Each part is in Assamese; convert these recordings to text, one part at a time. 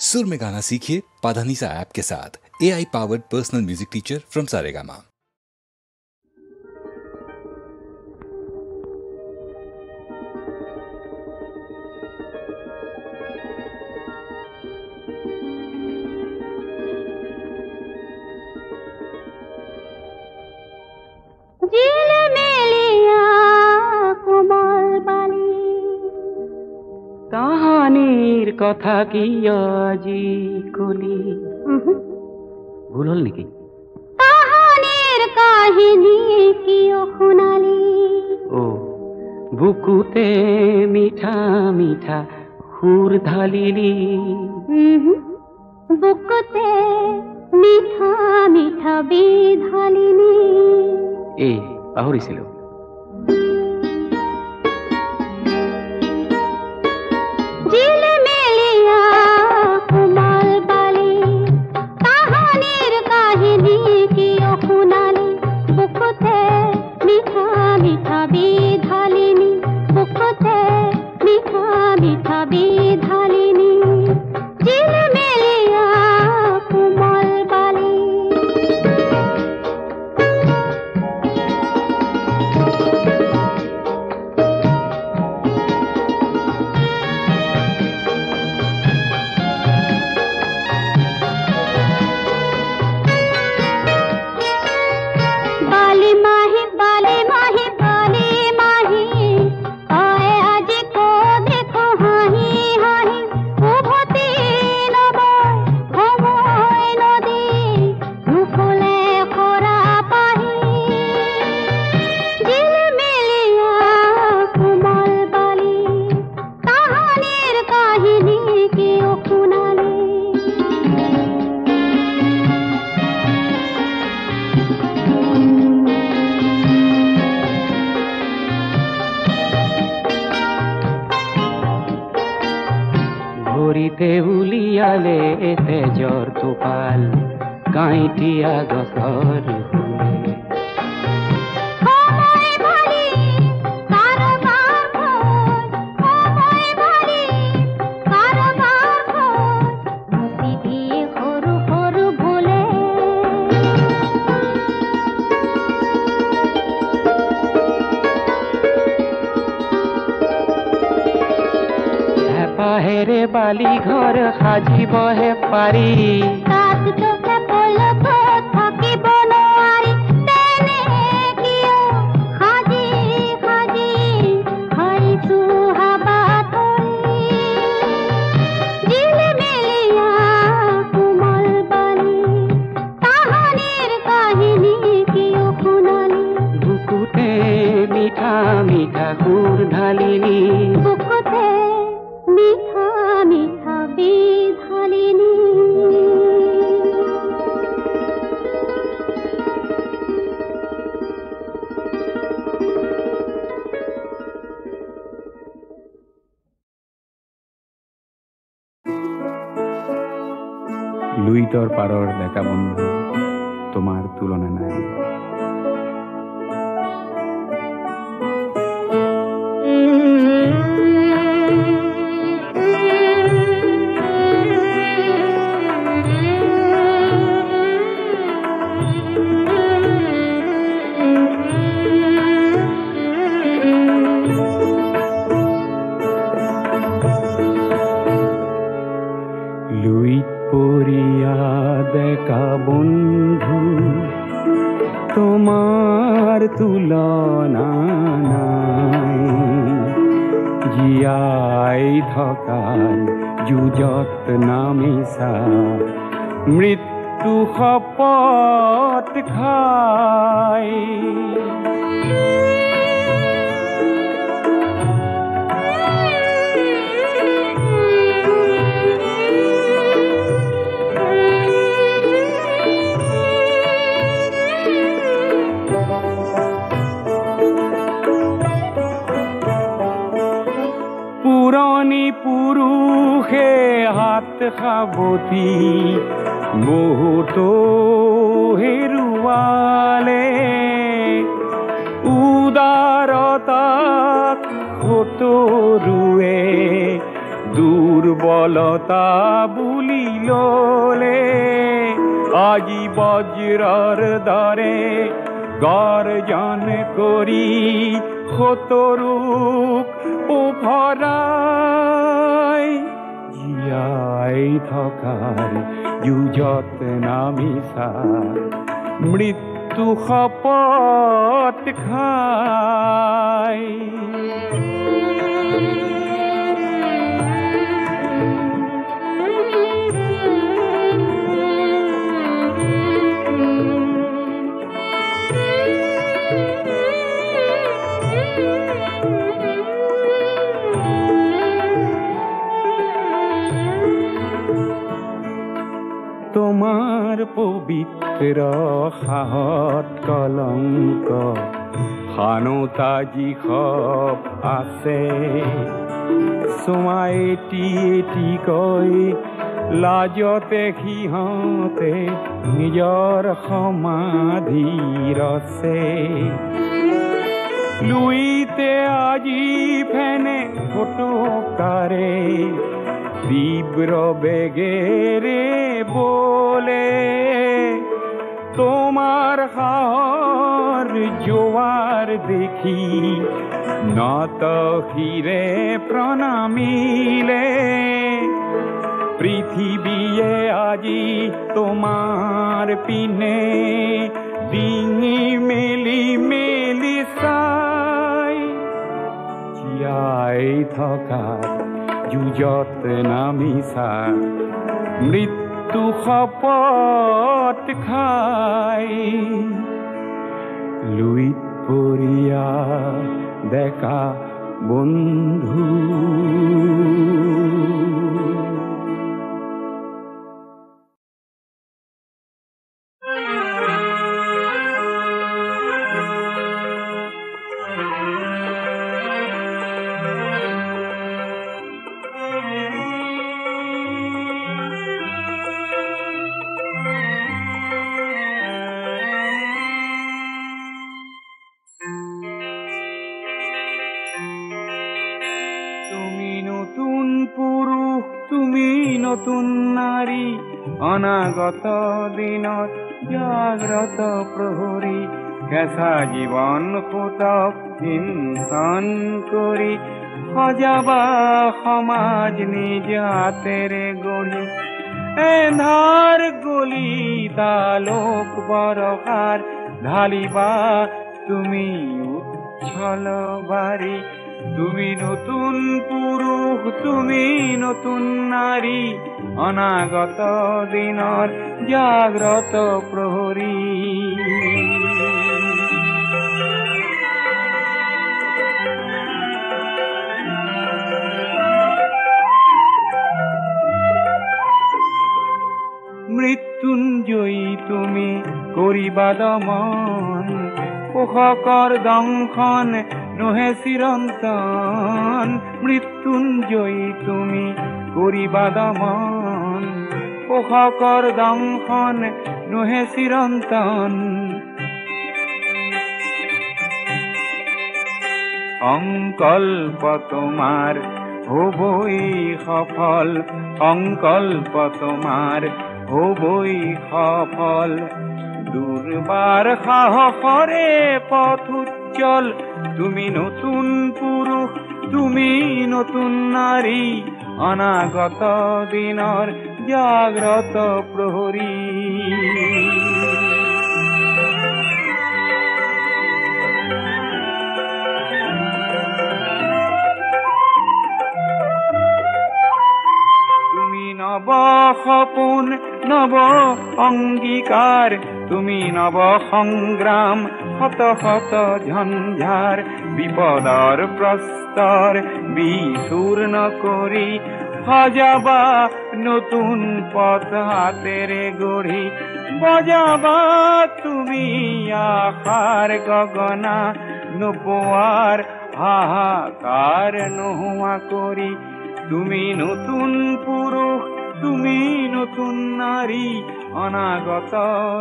सुर में गाना सीखिए पाधानीसा ऐप के साथ। AI powered personal music teacher from Saregama. কাহানির কথা কি আজি কলি ভুল হল নেকি? কাহানির কাহিনী কিয় শুনালি? ও বুকুতে মিঠা মিঠা সুর ঢালিলি। বুকুতে মিঠা মিঠা বিধালিনি। এই পাহৰিছিলো। ভৰিতে উলিয়ালে তেজৰ টোপাল কাঁইটীয়া গছৰ ফুলে। হেৰে বালি ঘৰ সাজিবহে পাৰি, তাত তোকে পলক থাকিব নোৱাৰি। তেনে কিয় সাজি সাজি হাৰিছো হাবাত জিলিমিলিয়া কোমল বালি। তাহানিৰ কাহিনী কিয় শুনালি? বুকুতে মিঠা মিঠা সুৰ ঢালিলি। বুকুতে মিঠা মিঠা বিধালিনী। লুইতৰ পাৰৰ ডেকা বন্ধু তোমাৰ তুলনা নাই। বন্ধু তোমাৰ তুলনা নাই। জীয়াই থকাৰ যুঁজত নামিছা মৃত্যু শপত খাই। পুৰণি পুৰুষে হাত সাৱটি বহুতো হেৰুৱালে। উদাৰতাক সতৰুৱে দূৰ দুৰ্বলতা বুলি ললে আজি বজ্ৰৰ দৰে গৰ্জন কৰি শত্ৰুক উফৰাই জীয়াই থকাৰ যুঁজত নামিছা মৃত্যু শপত খাই তোমাৰ পবিত্ৰ সাহত কলংক খানুতা যিসব আছে চোৱা এটি এটিকৈ লাজতে সিহঁতে নিজৰ সমাধি ৰচে লুইতে আজি ফেনে ফটকাৰে তীব্ৰ বেগেৰে বলে তোমাৰ হাৰ জোয়াৰ দেখি নত হিৰে প্ৰণামিলে পৃথিবীয়ে আজি তোমাৰ পিনে ডিঙি মেলি মেলি চাই জীয়াই থকাৰ যুঁজত নামিছা মৃত্যু শপত খাই লুইত পৰিয়া ডেকা বন্ধু নতুন নাৰী অনাগত দিনত জাগ্ৰত প্ৰহৰী কেঁচা জীবন সুতক হিংসন কৰি সজাবা সমাজ নিজ হাতেৰে গঢ়ি এন্ধাৰ গলিতা লোক বৰষাৰ ঢালিবা তুমি উচ্ছল বাৰী তুমি নতুন পুৰুষ তুমি নতুন নাৰী অনাগত দিনৰ জাগ্ৰত প্ৰহৰী মৃত্যুঞ্জয়ী তুমি কৰিবা দমন পোষকৰ দংশন নহে চিৰন্তন মৃত্যুঞ্জয়ী তুমি কৰিবা দমন পোষকৰ দংশন নহে চিৰন্তন সংকল্প তোমাৰ হবই সফল সংকল্প তোমাৰ হবই সফল দুৰ্বাৰ সাহসৰে পথ উজ্জ্বল তুমি নতুন পুৰুষ তুমি নতুন নাৰী অনাগত দিনৰ জাগ্ৰত প্ৰহৰী তুমি নব সপোন নব অঙ্গীকাৰ তুমি নব সংগ্ৰাম শত শত ঝঞ্ঝাৰ বিপদৰ প্ৰস্তৰ বিচূৰ্ণ কৰি সজাবা নতুন পথ হাতেৰে গঢ়ি বজাবা তুমি আশাৰ গগনা নোপোৱাৰ হাহাকাৰ নোহোৱা কৰি তুমি নতুন পুৰুষ তুমি নতুন নাৰী অনাগত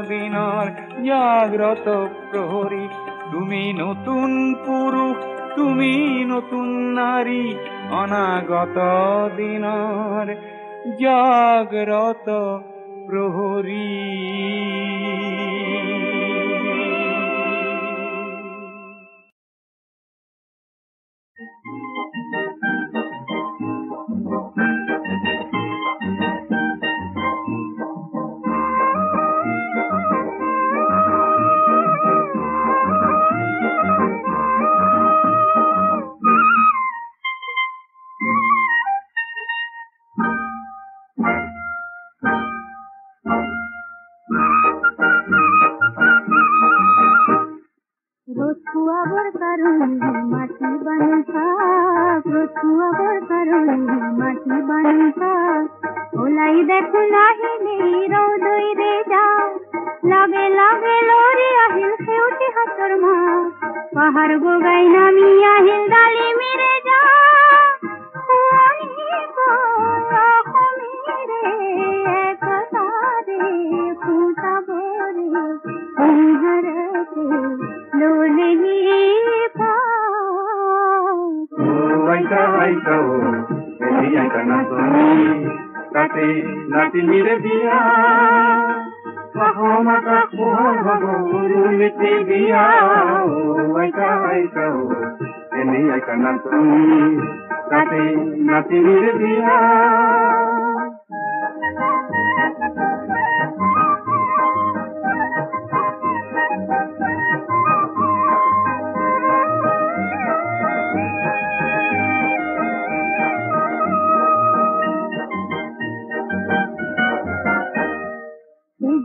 দিনৰ জাগ্ৰত প্ৰহৰী তুমি নতুন পুৰুষ তুমি নতুন নাৰী অনাগত দিনৰ জাগ্ৰত প্রহরী। রথুয়াবর কারণে মাটি বানতা, রথুয়াবর কারণে মাটি বানতা, ওলাই দেখো নাহিলে রৌদই রে যা, লাগে লাগে লরি আহিল সেউটি হাতর মা, পাহাড় গোগাই নামি আহিল ডালি মেরে যা, খুয়ানি গোয়া খমিরে একতারে ফুটাবরে অন্ধরতে লোলেহি পা। আইতা আইতা ও এই আইতা না তুমি তাতে নাতিনিরে বিয়া, সহমাতা কোহর ভগরুমিতে বিয়া। ও আইতা আইতা ও এই আইতা না তুমি তাতে নাতিনিরে বিয়া।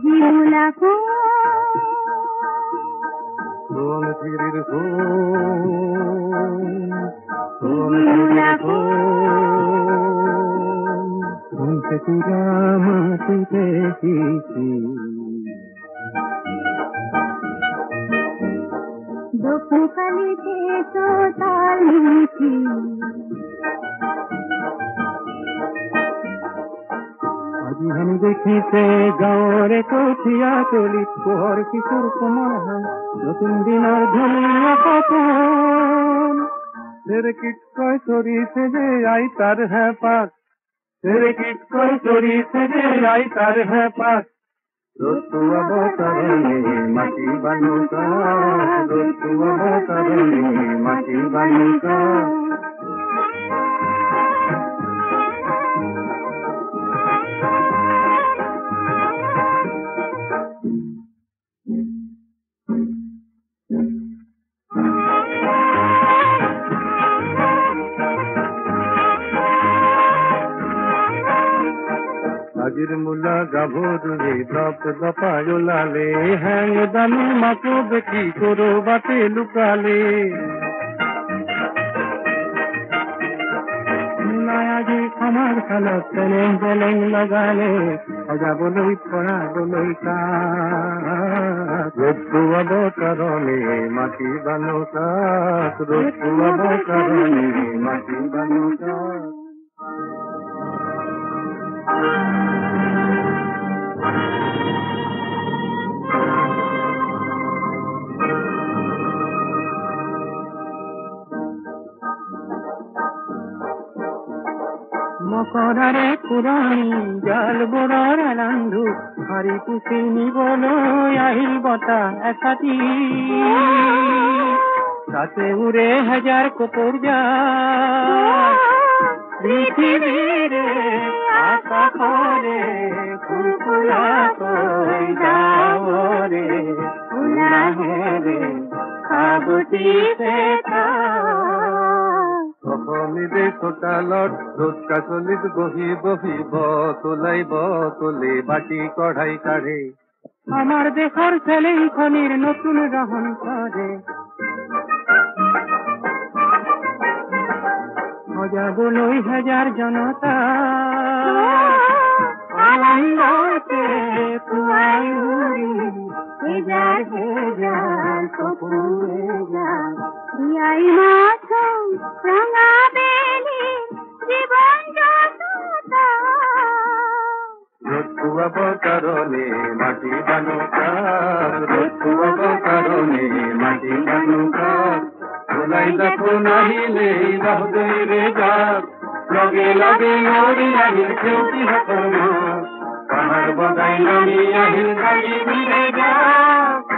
জীবলাকো সোন ফিরির জীবলাকো শুনতে তুরা মাটিতে শিশি, দোকালিতে তোতাল মিছি, আজি আমি দেখিছে গাঁৱৰে কঠীয়া তলি, পোহৰ কিশোৰ কোমল হাল, নতুন দিনৰ ধুনীয়া সপোন। চেৰেকিতকৈ চৰিছে যে আইতাৰ হেঁপাত, চেৰেকিতকৈ চৰিছে যে আইতাৰ হেঁপাত। ৰতুৱাব কাৰণে মাটি বানুকা, ৰতুৱাব কাৰণে মাটি বানুকা। আজিৰ মূলা গাভৰুৰে দপ দপাই ওলালে, হেং দামি মাকো দেখি কৰবাতে লুকালে। মূলাই আজি আমাৰ খালত চেলেং চেলেং লগালে, সজাবলৈ পৰাবলৈ কাঠ। ৰতুৱাব কাৰণে মাটি বানুকা, ৰতুৱাব কাৰণে মাটি বানুকা। মকৰাৰে পুৰণি জাল বোৰৰ এলান্ধু, হাৰি পুচি নিবলৈ আহিল বতাহ এচাতি, তাতে উৰে হাজাৰ কপৰ জাল। পৃথিৱীৰে আকাশৰে ফুলফুলাকৈ যাৱৰে, উলাহেৰে সাগতিছে অসমীৰে চোতালত ৰ'দ কাজলিত বহি বহি বতলাই বতলে বাটি কঢ়াই কাঢ়ে, আমাৰ দেশৰ চেলেংখনিৰ নতুন ৰহন কৰে। সজাবলৈ হাজাৰ জনতা, আনন্দতে পুৱাই উৰি হেজাৰ হেজাৰ চকুৰে যাৰ, বিয়াই মাথোঁ ৰঙা বেলি জীৱন যততা। ৰতুৱাব কাৰণে মাটি বানুকা, ৰতুৱাব কাৰণে মাটি বানুকা। বলাই দেখো নাহিলে ৰহদৈ ৰে যাক লগে লগে নদী আহিল খেউতি হাতৰ মাক পাহাৰ বগাই নামি আহিল গাড়ী মিলে যাক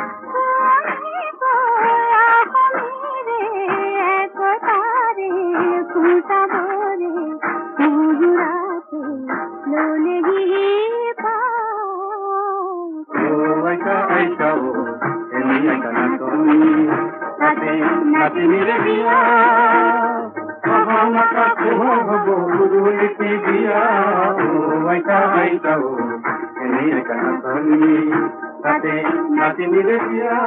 নাতি মিলে বিয়া মাতা কুহ হবো গুরুলিপি দিয়া ও আইতা আইতা ও এনে একানা তনি তাতে নাতি মিলে বিয়া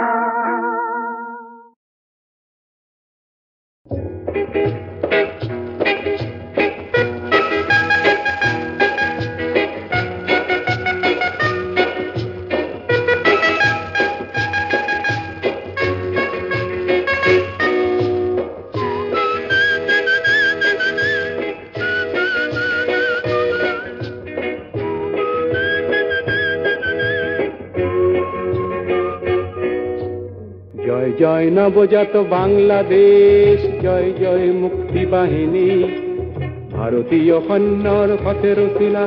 জয় নবজাত বাংলাদেশ জয় জয় মুক্তি বাহিনী ভারতীয় সৈন্যৰ পথে ৰচিলা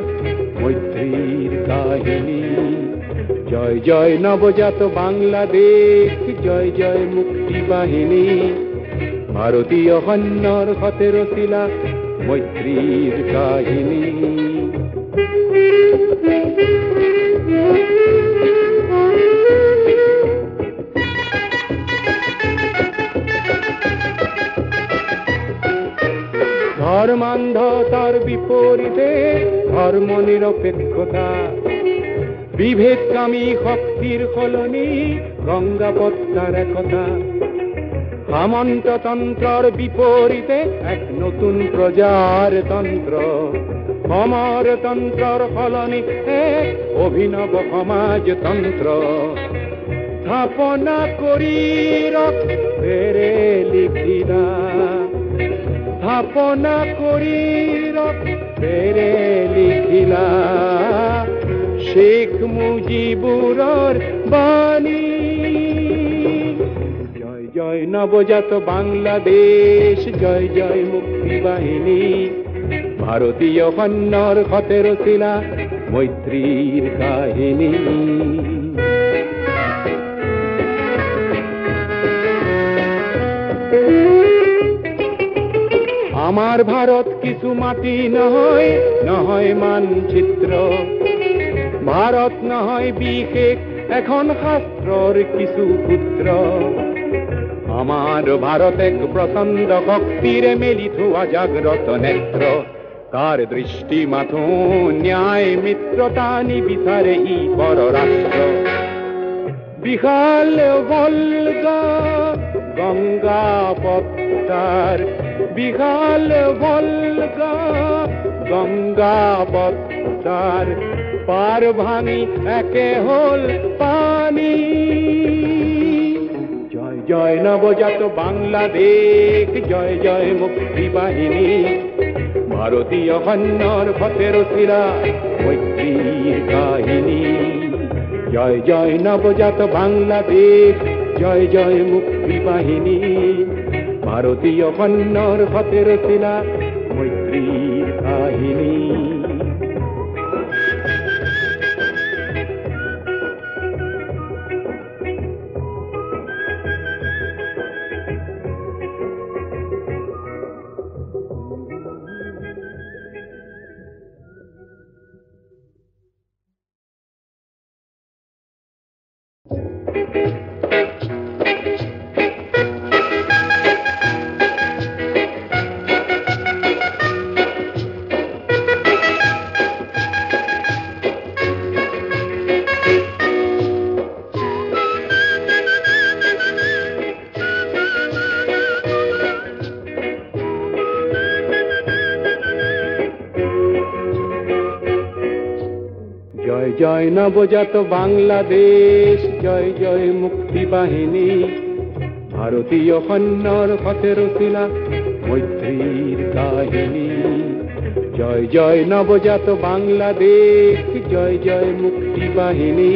মৈত্ৰীৰ কাহিনী জয় জয় নবজাত বাংলাদেশ জয় জয় মুক্তি বাহিনী ভাৰতীয় সৈন্যৰ পথে ৰচিলা মৈত্ৰীৰ কাহিনী ধৰ্মান্ধতাৰ বিপৰীতে ধৰ্ম নিৰপেক্ষতা বিভেদকামী শক্তিৰ সলনি গঙ্গাপত্তাৰ একতা সামন্ততন্ত্ৰৰ বিপৰীতে এক নতুন প্ৰজাৰ তন্ত্ৰ সমাজতন্ত্ৰৰ সলনি এক অভিনৱ সমাজতন্ত্ৰ স্থাপনা কৰি ৰক্তেৰে লিখিলা স্থাপনা কৰি ৰক্তেৰে লিখিলা শেখ মুজিবুৰৰ বাণী জয় জয় নবজাত বাংলাদেশ জয় জয় মুক্তি বাহিনী ভাৰতীয় সৈন্যৰ পথে ৰচিলা মৈত্ৰীৰ কাহিনী আমাৰ ভাৰত কিছু মাটি নহয় নহয় মানচিত্ৰ ভাৰত নহয় বিশেষ এখন শাস্ত্ৰৰ কিছু সূত্ৰ আমাৰ ভাৰত এক প্ৰচণ্ড শক্তিৰে মেলি থোৱা জাগ্ৰত নেত্ৰ তাৰ দৃষ্টি মাথো ন্যায় মিত্ৰতা নিবিচাৰে ই পৰৰাষ্ট্ৰ বিশাল ভলগা গঙ্গা পত্তার বিশাল ভলগা গঙ্গা পত্তার পার ভাঙি একে হল পানি জয় জয় নবজাত বাংলাদেশ জয় জয় মুক্তি বাহিনী ভারতীয় সৈন্যৰ পথে ৰচিলা মৈত্ৰীৰ কাহিনী জয় জয় নবজাত বাংলাদেশ জয় জয় মুক্তি বাহিনী ভাৰতীয় সৈন্যৰ পথে ৰচিলা মৈত্ৰীৰ কাহিনী জয় নবজাত বাংলাদেশ জয় জয় মুক্তি বাহিনী ভাৰতীয় সৈন্যৰ পথে ৰচিলা মৈত্ৰীৰ কাহিনী জয় জয় নবজাত বাংলাদেশ জয় জয় মুক্তি বাহিনী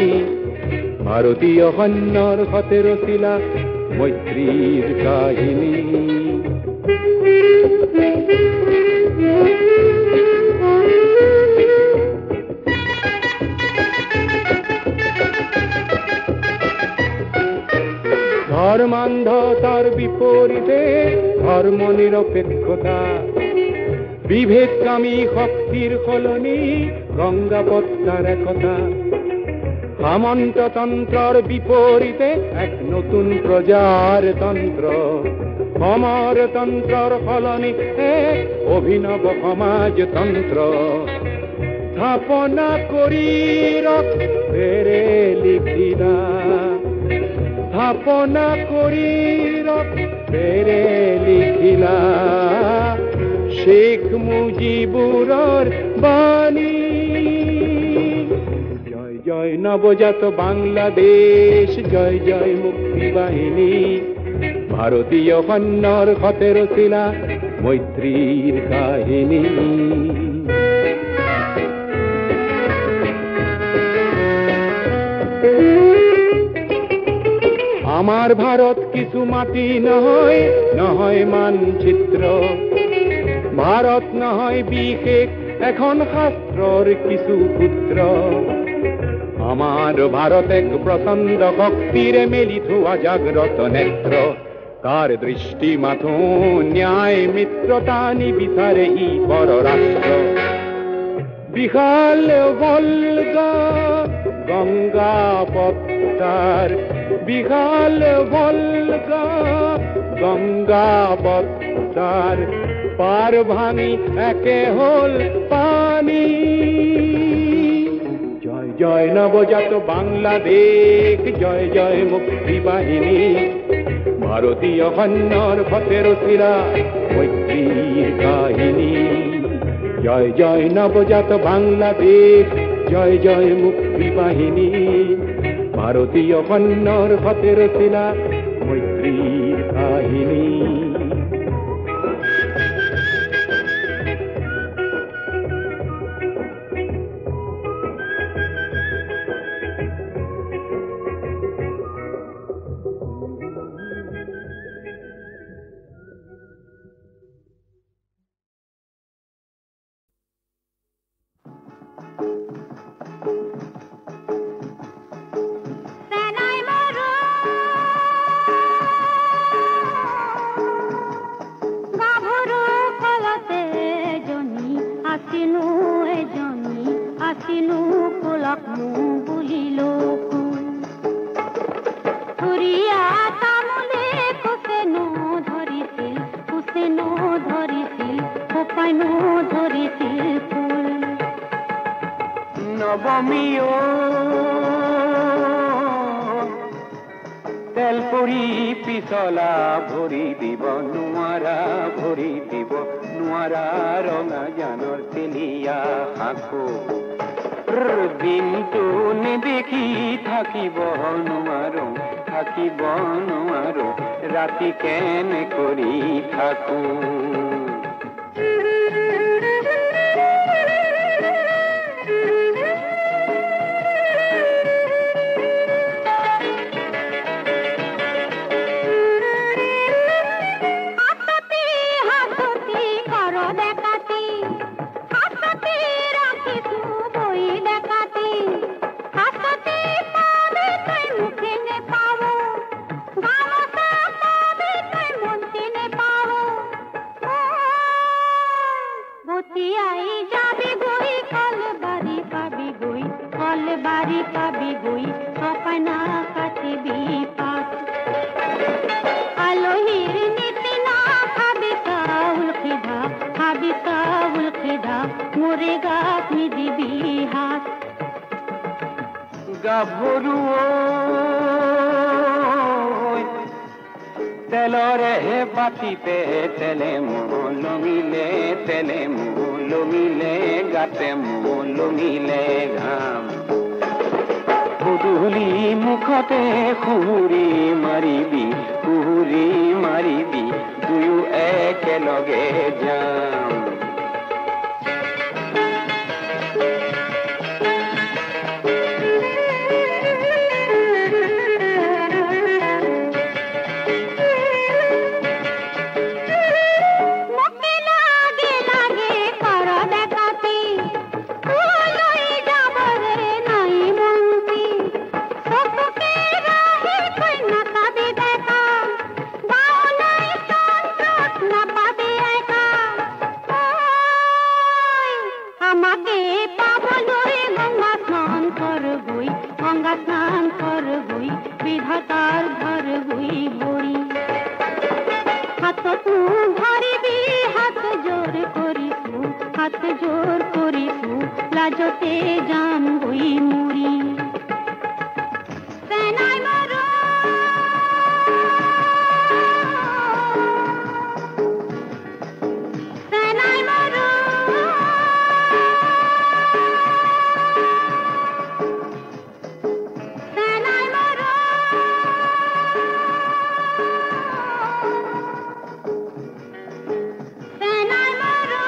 ভাৰতীয় সৈন্যৰ পথে ৰচিলা মৈত্ৰীৰ কাহিনী। ধৰ্মান্ধতাৰ বিপৰীতে ধৰ্ম নিৰপেক্ষতা, বিভেদকামী শক্তিৰ সলনি গঙ্গাপদ্মাৰ একতা। সামন্ততন্ত্ৰৰ বিপৰীতে এক নতুন প্ৰজাৰ তন্ত্ৰ, সমাৰতন্ত্ৰৰ সলনি এক অভিনৱ সমাজতন্ত্ৰ। স্থাপনা কৰি ৰক্তেৰে লিখিলা, স্থাপনা কৰি ৰক্তেৰে লিখিলা শেখ মুজিবুৰৰ বাণী। জয় জয় নবজাত বাংলাদেশ, জয় জয় মুক্তি বাহিনী, ভারতীয় কন্যার হাতের শিলা মৈত্রীর কাহিনী। আমার ভারত কিছু মাটি নহয়, নহয় মানচিত্র। ভারত নহয় বিশেষ এখন শাস্ত্ৰৰ কিছু সূত্ৰ। আমাৰ ভাৰত এক প্ৰচণ্ড শক্তিৰে মেলি থোৱা জাগ্ৰত নেত্ৰ। তাৰ দৃষ্টি মাথো ন্যায় মিত্ৰতা নিবিচাৰে ই পৰৰাষ্ট্ৰ। বিশাল ভলগা গংগা পদ্মাৰ, বিশাল ভলগা গংগা পদ্মার পার ভাঙি একে হল পানি। জয় জয় নবজাত বাংলাদেশ, জয় জয় মুক্তি বাহিনী, ভারতীয় কন্যার ফতের শিলা মৈত্রীর কাহিনী। জয় জয় নবজাত বাংলাদেশ, জয় জয় মুক্তি বাহিনী, ভারতীয় কন্যার ফতের শিলা মৈত্রীর কাহিনী। নবমীও তেল পৰি পিছলা ভৰি দিব নোৱাৰা, ভৰি দিব নোৱাৰা ৰঙা জানৰ তেলিয়া সাঁকো। দিনটো নেদেখি থাকিব নোৱাৰো, থাকিব নোৱাৰো, ৰাতি কেনে কৰি থাকো। তেলৰেহে বাতিতে তেলে লমিলে, তেলে লমিলে, গাতে লমিলে ঘাম। গধূলি মুখতে সুহুৰি মাৰিবি, সুহুৰি মাৰিবি, দুয়ো একেলগে যাম। বিধাতার ঘর গুই বড়ি হাত তু ধরিবি হাত জোর করিছু হাত জোর করিছু লাজতে জান গুই মুড়ি সেনাই মরো সেনাই মরো সেনাই মরো সেনাই মরো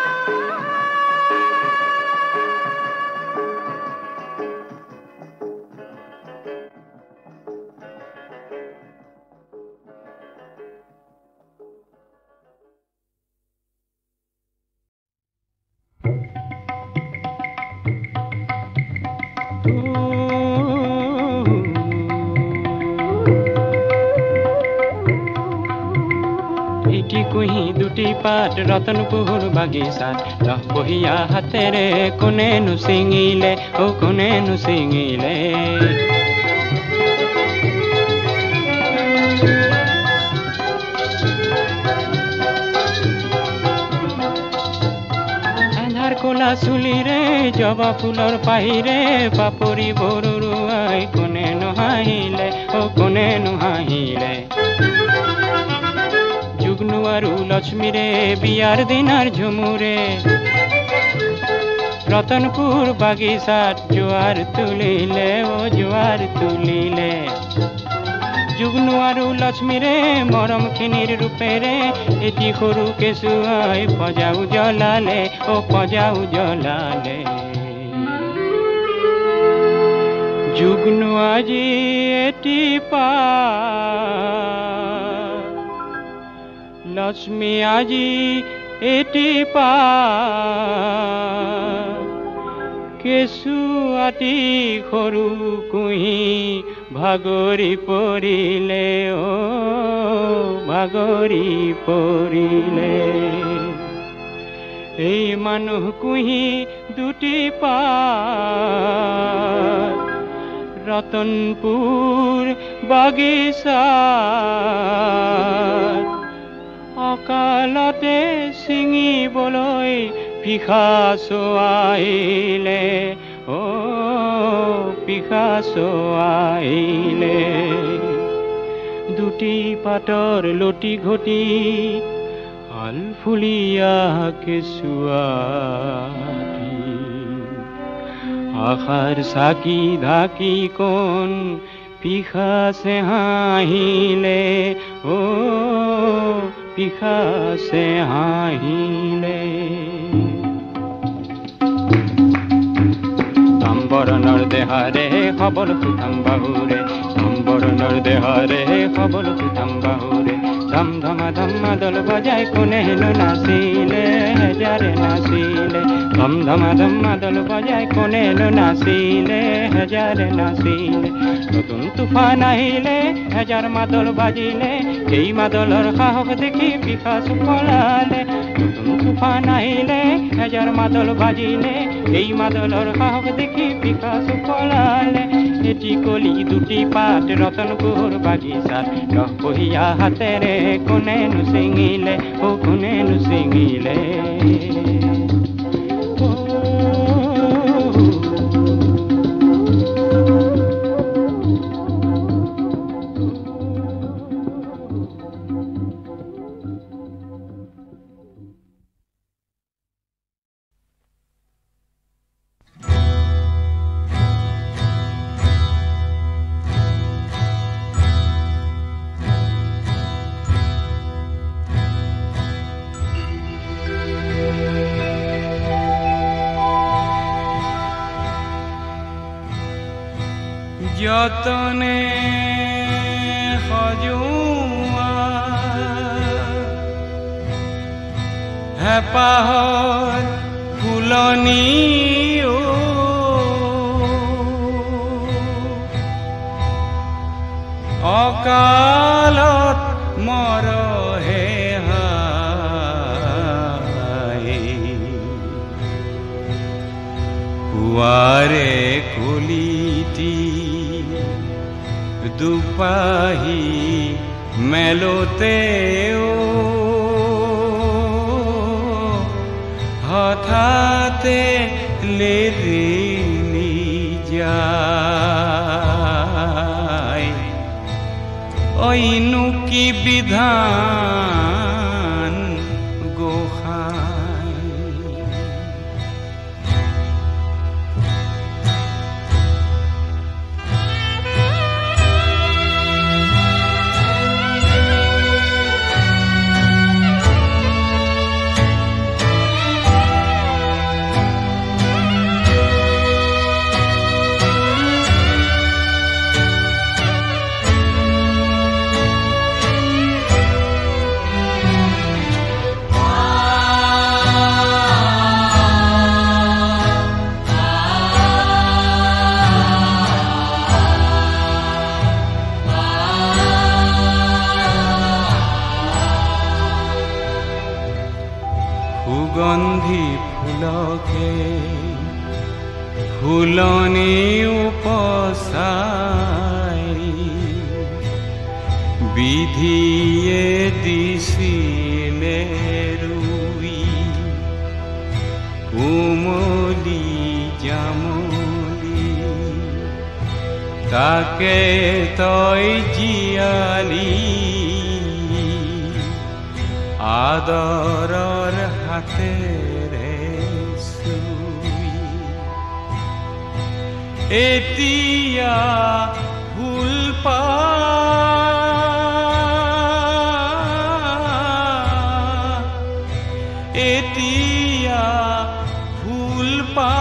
ইটি কুহি দুটি পাত রতনপুর বাগিচাত লহ বহিয়া হাতেৰে কোনেনো ছিঙিলে ও কোনেনো ছিঙিলে আন্ধাৰ কোলা চুলিৰে জবা ফুলৰ পাহিৰে পাপৰি বৰুৱাই কোনেনো হাঁহিলে ও কোনেনো হাঁহিলে যুগ্নু আৰু লক্ষ্মীৰে বিয়াৰ দিনাৰ ঝুমুৰে ৰতনপুৰ বাগিচাত জোৱাৰ তুলিলে ও জোৱাৰ তুলিলে যুগ্নু আৰু লক্ষ্মীৰে মৰমখিনিৰ ৰূপেৰে এটি সৰু কেঁচুৱাই পজাও জ্বলালে ও পজাও জ্বলালে যুগ্নু আজি এটি পা লক্ষ্মী আজি এটি পা কেঁচুৱাটি সৰু কুহি ভাগৰি পৰিলে ও ভাগৰি পৰিলে এই মানুহ কুহি দুটি পা ৰতনপুৰ বাগিচা অকালতে ছিঙিবলৈ পিশাচো আহিলে ও পিশাচো আহিলে দুটি পাতৰ লটি ঘটি আলফুলীয়া কেঁচুৱাটি আশাৰ চাকি ঢাকি কোন পিশাচে হাঁহিলে ও পিশাচে হাঁহিলে তাম্বৰণৰ দেহাৰে সবল সুঠাম বাহুৰে তাম্বৰণৰ দেহাৰে সবল সুঠাম বাহুৰে ধম ধমা ধমা দল বজাই কোনেনো নাচিলে হেজাৰে নাচিলে ধম ধমা ধমা দল বজাই কোনেনো নাচিলে হেজাৰে নাচিলে নতুন তুফান আহিলে হেজাৰ মাদল বাজিলে এই মাদলৰ সাহস দেখি পিশাচ পলালে নতুন তুফান আহিলে হেজাৰ মাদল বাজিলে এই মাদলৰ সাহস দেখি পিশাচ পলালে এটি কলি দুটি পাত ৰতনপুৰ বাগিচাত লহ বহিয়া হাতেৰে কোনেনো ছিঙিলে ও কোনেনো ছিঙিলে যতনে সজোৱা হেঁপাহৰ ফুলনি অকালত মৰহে পুৱাৰে কলিটি দুপাহি মেলোতেও হঠাতে লেরেলি যায় অইনু কি বিধান গোসাঁই সুগন্ধি ফুলকে ফুলনি উপচাই বিধিয়ে দিছিলে ৰুই উমলি জামলি তাকে তই জীয়ালি আদৰৰ হাতেৰে চুই এতিয়া ফুলপা এতিয়া ফুলপা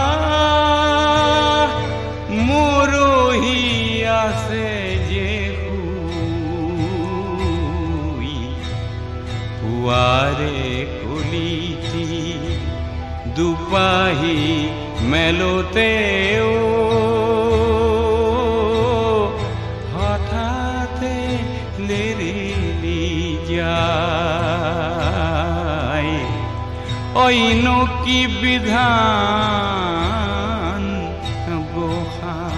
মৰহি আছে যে পুৱাৰে কলিটি দুপাহি মেলোতেও হঠাতে লেৰেলি যায় অইনু কি বিধান গোসাঁই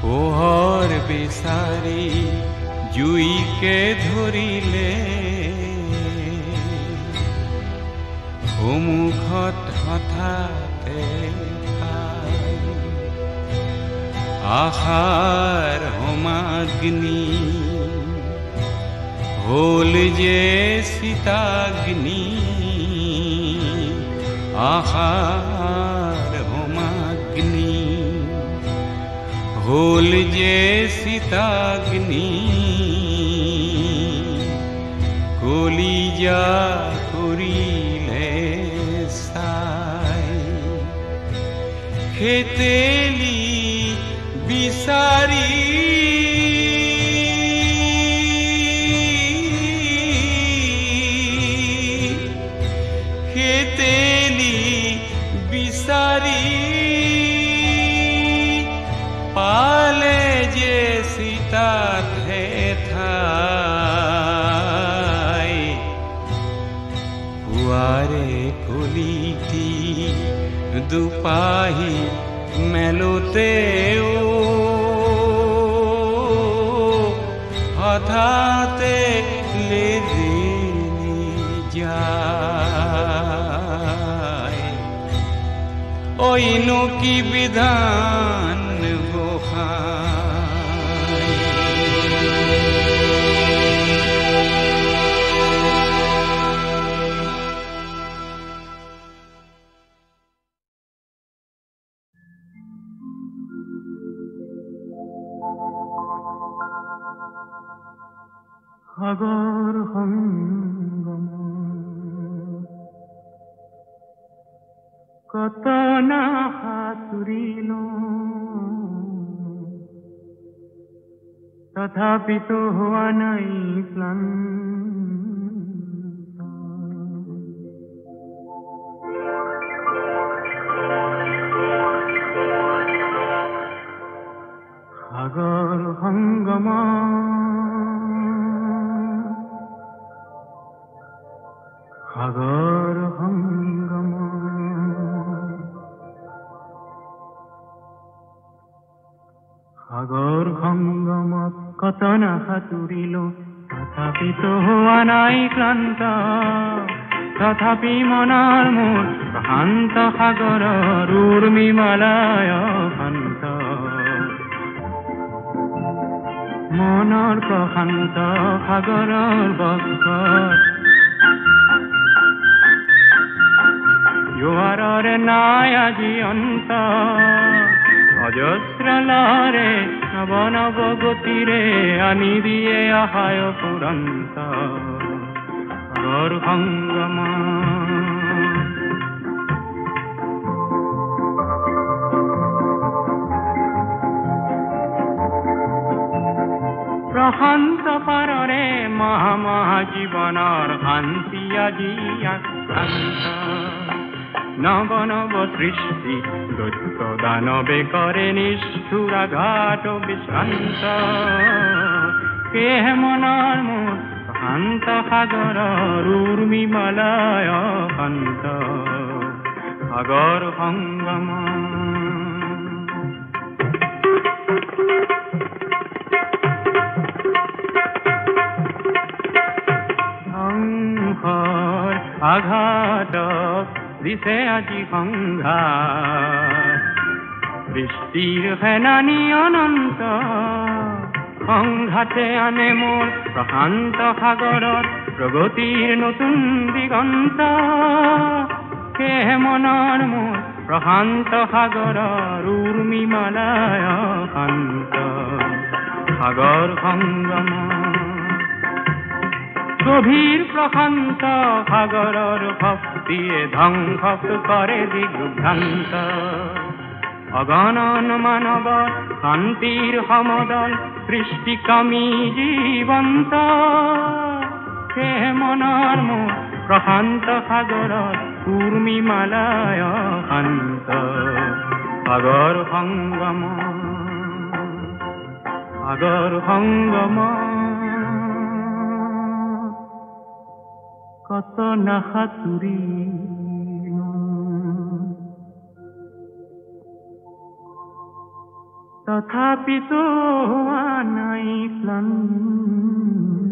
পোহৰ বিচাৰি জুইকে ধৰিলে সন্মুখত হঠাতে পাই আশাৰ হোমাগ্নি হ'ল যে সীতাগ্নি আশাৰ হোমাগ্নি হ'ল যে সীতাগ্নি কলিজা কৰিলে চাই খেতেলি বিচাৰি খেতেলি বিচাৰি পালে যে সীতাতে ঠাই পুৱাৰে কলিটি দুপাহি মেলোতেও হঠাতে লেৰেলি যায় অইনু কি বিধান গোসাঁই সাগৰ সংগম কত না সাঁতুৰিলো তথাপিতো হোৱা নাই ক্লান্ত সাগৰ সংগম সাগৰ সংগম সাগৰ সংগমত কত না সাঁতুৰিলো তথাপিতো হোৱা নাই ক্লান্ত তথাপি মনৰ মোৰ প্ৰশান্ত সাগৰৰ উৰ্মিমালায় শান্ত মনৰ প্ৰশান্ত সাগৰৰ বক্ষত জোৱাৰৰে নাই আজি অন্ত অজস্ৰ লহৰে নৱ নৱ গতিৰে আনি দিয়ে আহায় পুৰন্ত সাগৰ সংগম প্ৰশান্ত পাৰৰে মহা মহা জীৱনৰ শান্তি আজি আক্ৰান্ত নৱ নৱ সৃষ্টি দৈত্য দানৱে কৰে নিষ্ঠুৰ আঘাত বিশ্ৰান্ত কেহে মনৰ মোৰ শান্ত সাগৰৰ উৰ্মিমালায় শান্ত সাগৰ সংগম সংসাৰ আঘাতক দিছে আজি সংঘাত বৃষ্টিৰ সেনানী অনন্ত সংঘাতে আনে মোৰ প্ৰশান্ত সাগৰত প্ৰগতিৰ নতুন দিগন্ত কেহে মনৰ মোৰ প্ৰশান্ত সাগৰৰ উৰ্মিমালায় শান্ত সাগৰ সংগম গভীৰ প্ৰশান্ত সাগৰৰ ভক্তিয়ে ধ্বংস কৰে দিগ্ভ্ৰান্ত অগণন মানৱৰ শান্তিৰ সমদল সৃষ্টিকামী জীৱন্ত সেয়ে মনৰ মোৰ প্ৰশান্ত সাগৰত উৰ্মিমালায় শান্ত সাগৰ সংগম সাগৰ সংগম কত না সাঁতুৰিলো তথাপিতো হোৱা নাই ক্লান্ত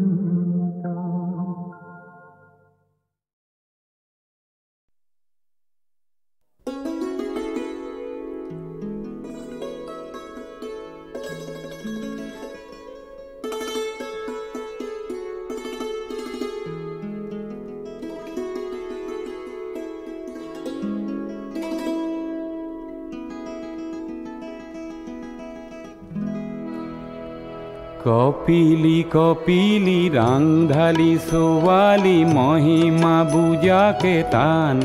কপিলি কপিলি রাংধালি সোয়ালি মহিমা বুজাকে টান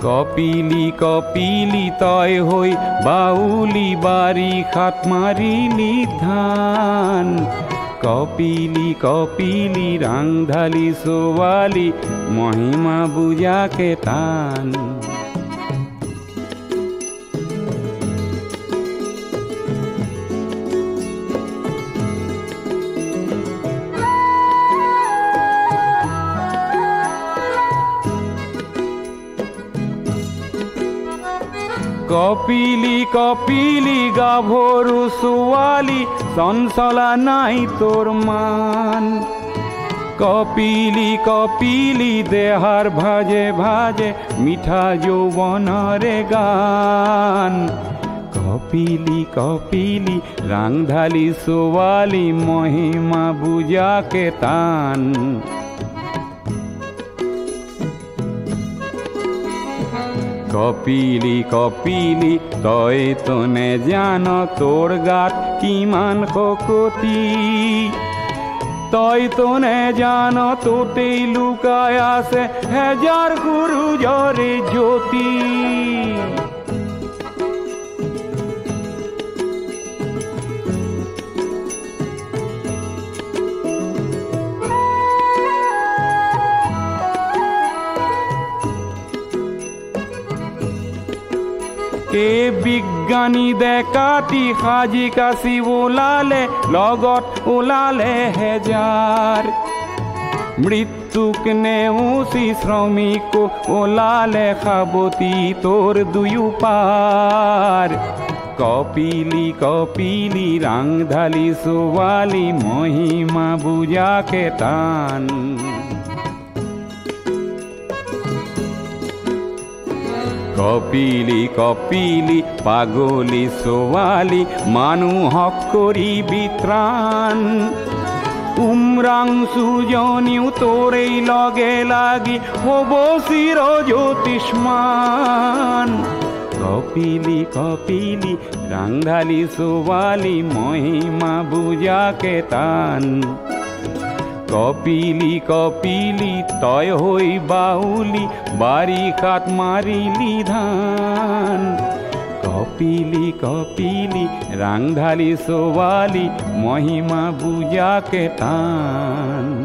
কপিলি কপিলি তয় হই বাউলি বাড়ি খাত মারিলি ধান কপিলি কপিলি রাংধালি সোয়ালি মহিমা বুজাকে টান কপিলি কপিলি গাভৰু ছোৱালী চঞ্চলা নাই তোৰ মান কপিলি কপিলি দেহাৰ ভাজে ভাজে মিঠা যৌৱনৰে গান কপিলি কপিলি ৰাংধালি ছোৱালী মহিমা বুজাকে টান কপিলি কপিলি তই তোনে জান তোৰ গাত কিমান শকতি তই তো নে জান তোতেই লুকায় আছে হেজাৰ গুৰু জৰে জ্যোতি এ বিজ্ঞানী দেখাতি সাজি কাচি ওলালে লগত ওলালে হেজাৰ মৃত্যুক নেওচি শ্ৰমিক ওলালে সাৱতি তোৰ দুয়ো পাৰ কপিলি কপিলি ৰাংঢালি ছোৱালী মহিমা বুজাকে টান কপিলি কপিলি পাগলী ছোৱালী মানুহক কৰি বিত্ৰাণ উমৰাং সুজনীও তোৰেই লগে লাগি হ'ব চিৰ জ্যোতিষ্মান কপিলি কপিলি ৰাংঢালি ছোৱালী মহিমা বুজাকে টান কপিলি কপিলি তই হৈ বাউলি বাৰিষাত মাৰিলি ধান কপিলি কপিলি ৰাংঢালি ছোৱালী মহিমা বুজাকে টান